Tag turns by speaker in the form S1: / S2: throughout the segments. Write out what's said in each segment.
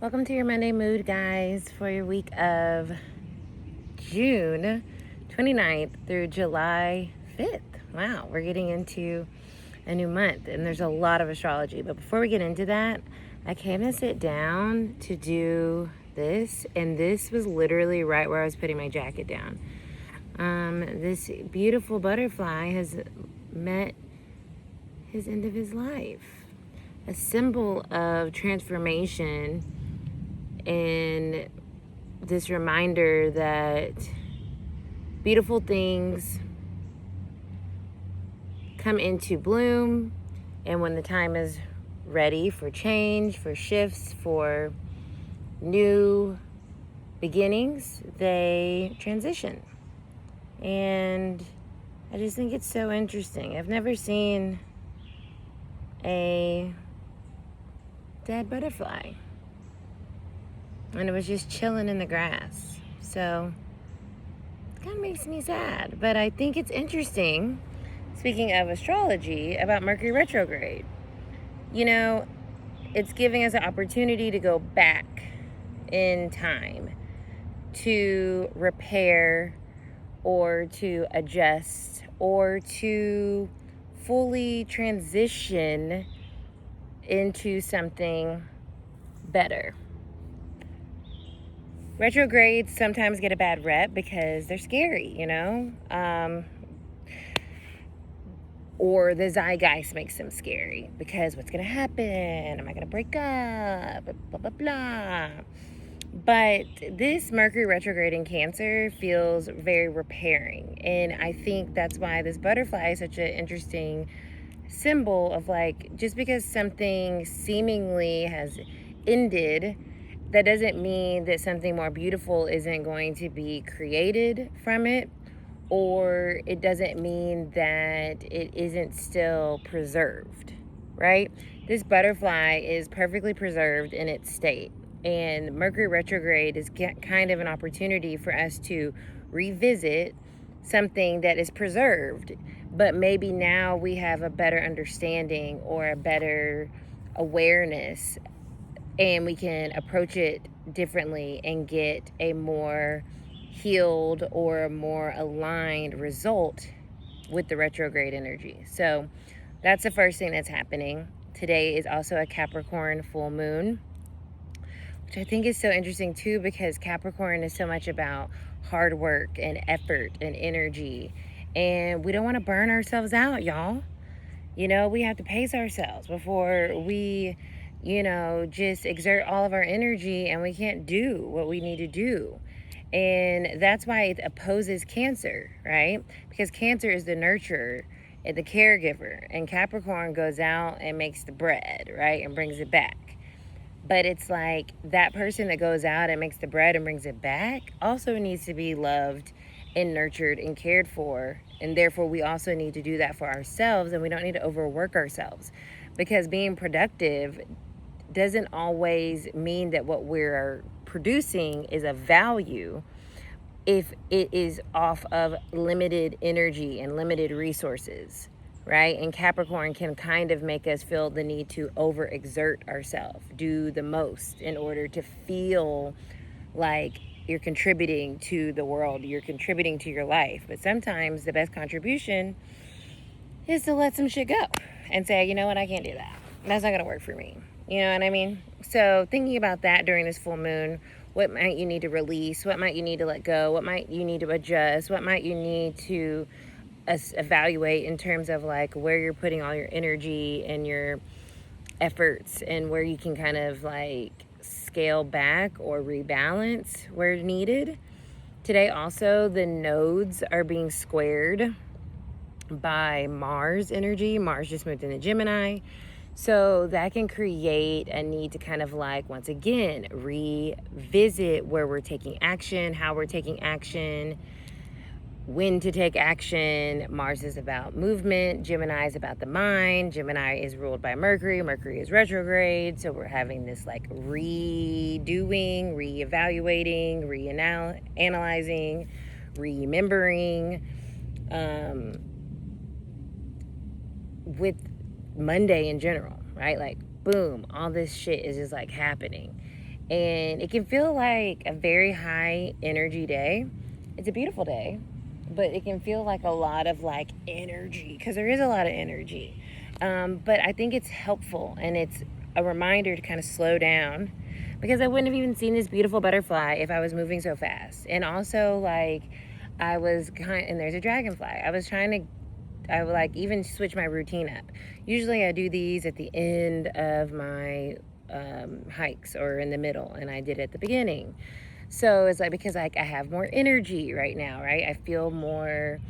S1: Welcome to your Monday mood, guys, for your week of June 29th through July 5th. Wow, we're getting into a new month, and there's a lot of astrology. But before we get into that, I came to sit down to do this, and this was literally right where I was putting my jacket down. This beautiful butterfly has met his end of his life, a symbol of transformation and this reminder that beautiful things come into bloom, and when the time is ready for change, for shifts, for new beginnings, they transition. And I just think it's so interesting. I've never seen a dead butterfly, and it was just chilling in the grass. So it kind of makes me sad, but I think it's interesting, speaking of astrology, about Mercury retrograde. You know, it's giving us an opportunity to go back in time to repair or to adjust or to fully transition into something better. Retrogrades sometimes get a bad rep because they're scary, or the zeitgeist makes them scary because what's going to happen? Am I going to break up? Blah, blah, blah. But this Mercury retrograde in Cancer feels very repairing. And I think that's why this butterfly is such an interesting symbol of, like, just because something seemingly has ended, that doesn't mean that something more beautiful isn't going to be created from it, or it doesn't mean that it isn't still preserved, right? This butterfly is perfectly preserved in its state, and Mercury retrograde is kind of an opportunity for us to revisit something that is preserved, but maybe now we have a better understanding or a better awareness, and we can approach it differently and get a more healed or a more aligned result with the retrograde energy. So that's the first thing that's happening. Today is also a Capricorn full moon, which I think is so interesting too, because Capricorn is so much about hard work and effort and energy, and we don't want to burn ourselves out, y'all. We have to pace ourselves before we just exert all of our energy, and we can't do what we need to do. And that's why it opposes Cancer, right? Because Cancer is the nurturer and the caregiver, and Capricorn goes out and makes the bread, right? And brings it back. But it's like that person that goes out and makes the bread and brings it back also needs to be loved and nurtured and cared for. And therefore, we also need to do that for ourselves, and we don't need to overwork ourselves, because being productive doesn't always mean that what we're producing is of value if it is off of limited energy and limited resources, right? And Capricorn can kind of make us feel the need to overexert ourselves, do the most in order to feel like you're contributing to the world, you're contributing to your life. But sometimes the best contribution is to let some shit go and say, you know what, I can't do that. That's not going to work for me. You know what I mean? So thinking about that during this full moon, what might you need to release? What might you need to let go? What might you need to adjust? What might you need to evaluate in terms of like where you're putting all your energy and your efforts, and where you can kind of like scale back or rebalance where needed. Today also, the nodes are being squared by Mars energy. Mars just moved into Gemini. So that can create a need to kind of like, once again, revisit where we're taking action, how we're taking action, when to take action. Mars is about movement. Gemini is about the mind. Gemini is ruled by Mercury. Mercury is retrograde. So we're having this like redoing, reevaluating, reanalyzing, remembering, with Monday in general, right? Like, boom, all this shit is just like happening. And it can feel like a very high energy day. It's a beautiful day, but it can feel like a lot of like energy, because there is a lot of energy. But I think it's helpful, and it's a reminder to kind of slow down, because I wouldn't have even seen this beautiful butterfly if I was moving so fast. And also, like, and there's a dragonfly. I would like even switch my routine up. Usually I do these at the end of my hikes, or in the middle, and I did it at the beginning. So it's like, because I have more energy right now, right? I feel more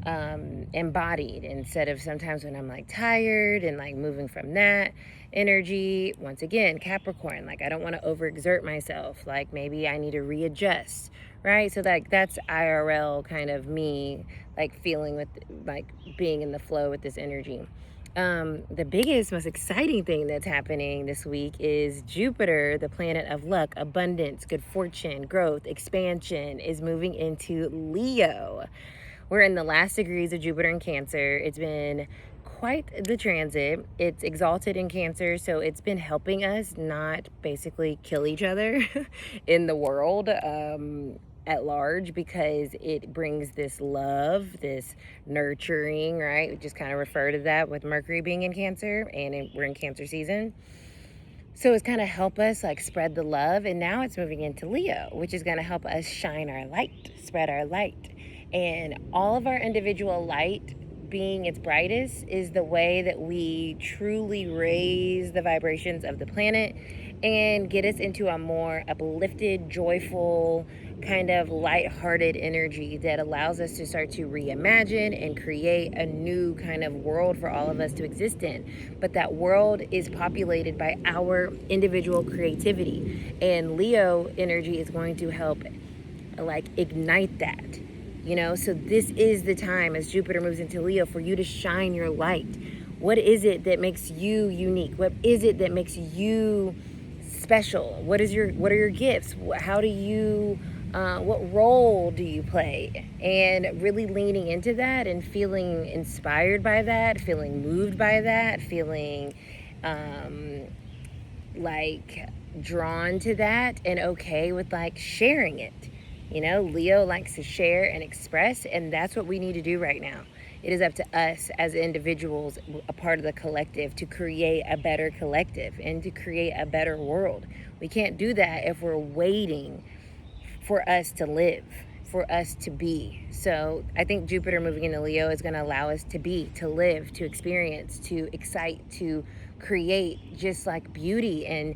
S1: embodied, instead of sometimes when I'm like tired and like moving from that energy. Once again, Capricorn, like I don't want to overexert myself. Like maybe I need to readjust, right? So like that's IRL kind of me, like feeling with, like being in the flow with this energy. The biggest, most exciting thing that's happening this week is Jupiter, the planet of luck, abundance, good fortune, growth, expansion, is moving into Leo. We're in the last degrees of Jupiter in Cancer. It's been quite the transit. It's exalted in Cancer, so it's been helping us not basically kill each other in the world at large, because it brings this love, this nurturing, right? We just kind of refer to that with Mercury being in Cancer, and we're in Cancer season. So it's kind of help us like spread the love. And now it's moving into Leo, which is going to help us shine our light, spread our light. And all of our individual light being its brightest is the way that we truly raise the vibrations of the planet and get us into a more uplifted, joyful, kind of light-hearted energy that allows us to start to reimagine and create a new kind of world for all of us to exist in. But that world is populated by our individual creativity, and Leo energy is going to help like ignite that, you know. So this is the time, as Jupiter moves into Leo, for you to shine your light. What is it that makes you unique? What is it that makes you special? What are your gifts? How do you what role do you play? And really leaning into that and feeling inspired by that, feeling moved by that, feeling like drawn to that, and okay with like sharing it. You know, Leo likes to share and express, and that's what we need to do right now. It is up to us as individuals, a part of the collective, to create a better collective and to create a better world. We can't do that if we're waiting for us to live, for us to be. So I think Jupiter moving into Leo is going to allow us to be, to live, to experience, to excite, to create just like beauty and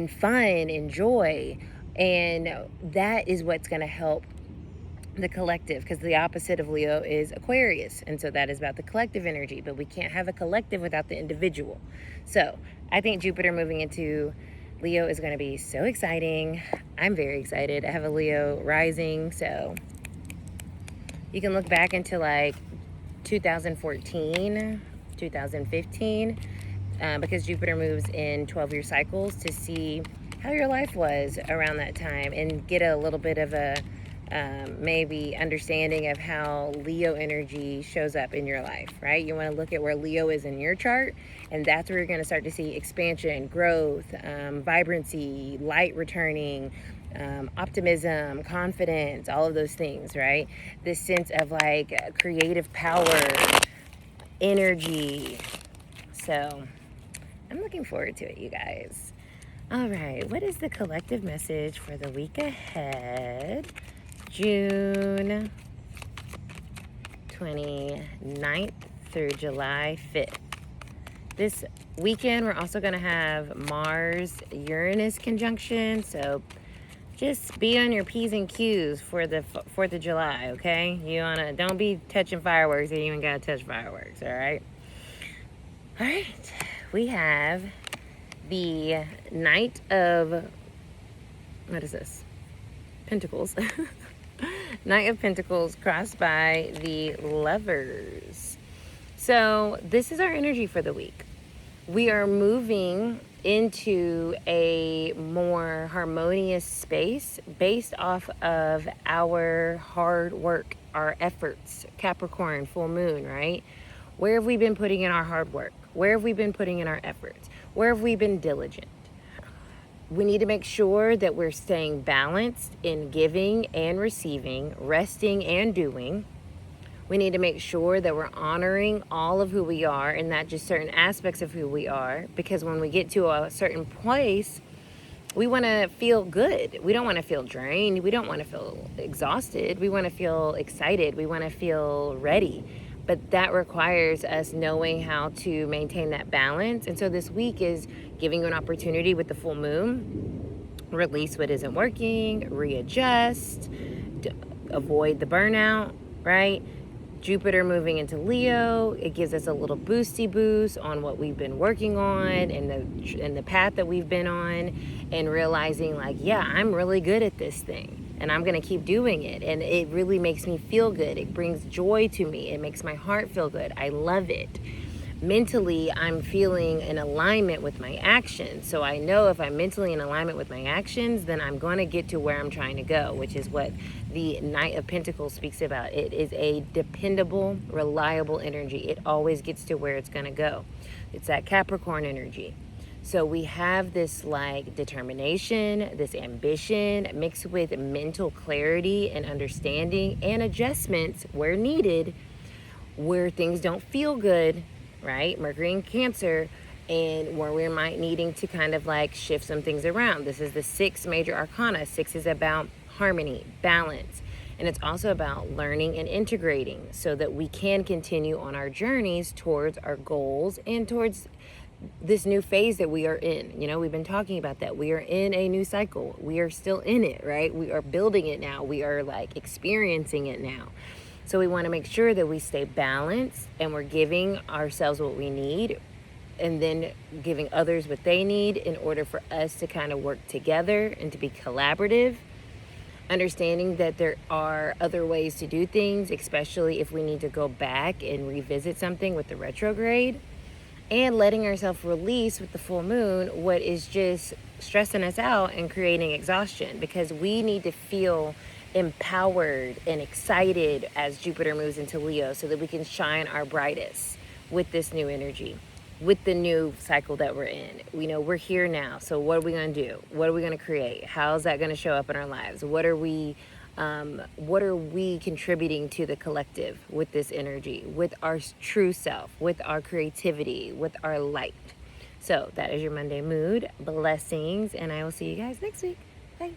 S1: fun and joy. And that is what's going to help the collective, because the opposite of Leo is Aquarius, and so that is about the collective energy. But we can't have a collective without the individual. So I think Jupiter moving into Leo is going to be so exciting. I'm very excited. I have a Leo rising, so you can look back into like 2014, 2015, because Jupiter moves in 12-year cycles, to see how your life was around that time and get a little bit of a maybe understanding of how Leo energy shows up in your life, right? You want to look at where Leo is in your chart, and that's where you're going to start to see expansion, growth, vibrancy, light returning, optimism, confidence, all of those things, right? This sense of like creative power, energy. So I'm looking forward to it, you guys. All right, what is the collective message for the week ahead? June 29th through July 5th. This weekend, we're also going to have Mars-Uranus conjunction, so just be on your P's and Q's for the 4th of July, okay? Don't be touching fireworks if you even got to touch fireworks, all right? All right, we have the Knight of, what is this? Pentacles. Knight of Pentacles crossed by the Lovers. So this is our energy for the week. We are moving into a more harmonious space based off of our hard work, our efforts. Capricorn, full moon, right? Where have we been putting in our hard work? Where have we been putting in our efforts? Where have we been diligent? We need to make sure that we're staying balanced in giving and receiving, resting and doing. We need to make sure that we're honoring all of who we are and not just certain aspects of who we are, because when we get to a certain place, we want to feel good. We don't want to feel drained. We don't want to feel exhausted. We want to feel excited. We want to feel ready. But that requires us knowing how to maintain that balance. And so this week is giving you an opportunity with the full moon. Release what isn't working, readjust, avoid the burnout, right? Jupiter moving into Leo, it gives us a little boosty boost on what we've been working on and the path that we've been on, and realizing like, yeah, I'm really good at this thing and I'm going to keep doing it. And it really makes me feel good. It brings joy to me. It makes my heart feel good. I love it. Mentally, I'm feeling in alignment with my actions. So I know if I'm mentally in alignment with my actions, then I'm going to get to where I'm trying to go, which is what the Knight of Pentacles speaks about. It is a dependable, reliable energy. It always gets to where it's going to go. It's that Capricorn energy. So we have this like determination, this ambition mixed with mental clarity and understanding and adjustments where needed, where things don't feel good, right? Mercury in Cancer, and where we might needing to kind of like shift some things around. This is the 6 major arcana. 6 is about harmony, balance, and it's also about learning and integrating so that we can continue on our journeys towards our goals and towards this new phase that we are in. You know, we've been talking about that. We are in a new cycle. We are still in it, right? We are building it now. We are like experiencing it now. So we want to make sure that we stay balanced and we're giving ourselves what we need and then giving others what they need in order for us to kind of work together and to be collaborative. Understanding that there are other ways to do things, especially if we need to go back and revisit something with the retrograde, and letting ourselves release with the full moon what is just stressing us out and creating exhaustion, because we need to feel empowered and excited as Jupiter moves into Leo so that we can shine our brightest with this new energy, with the new cycle that we're in. We know we're here now. So what are we going to do? What are we going to create? How is that going to show up in our lives? What are we contributing to the collective with this energy, with our true self, with our creativity, with our light? So that is your Monday mood. Blessings, and I will see you guys next week. Bye.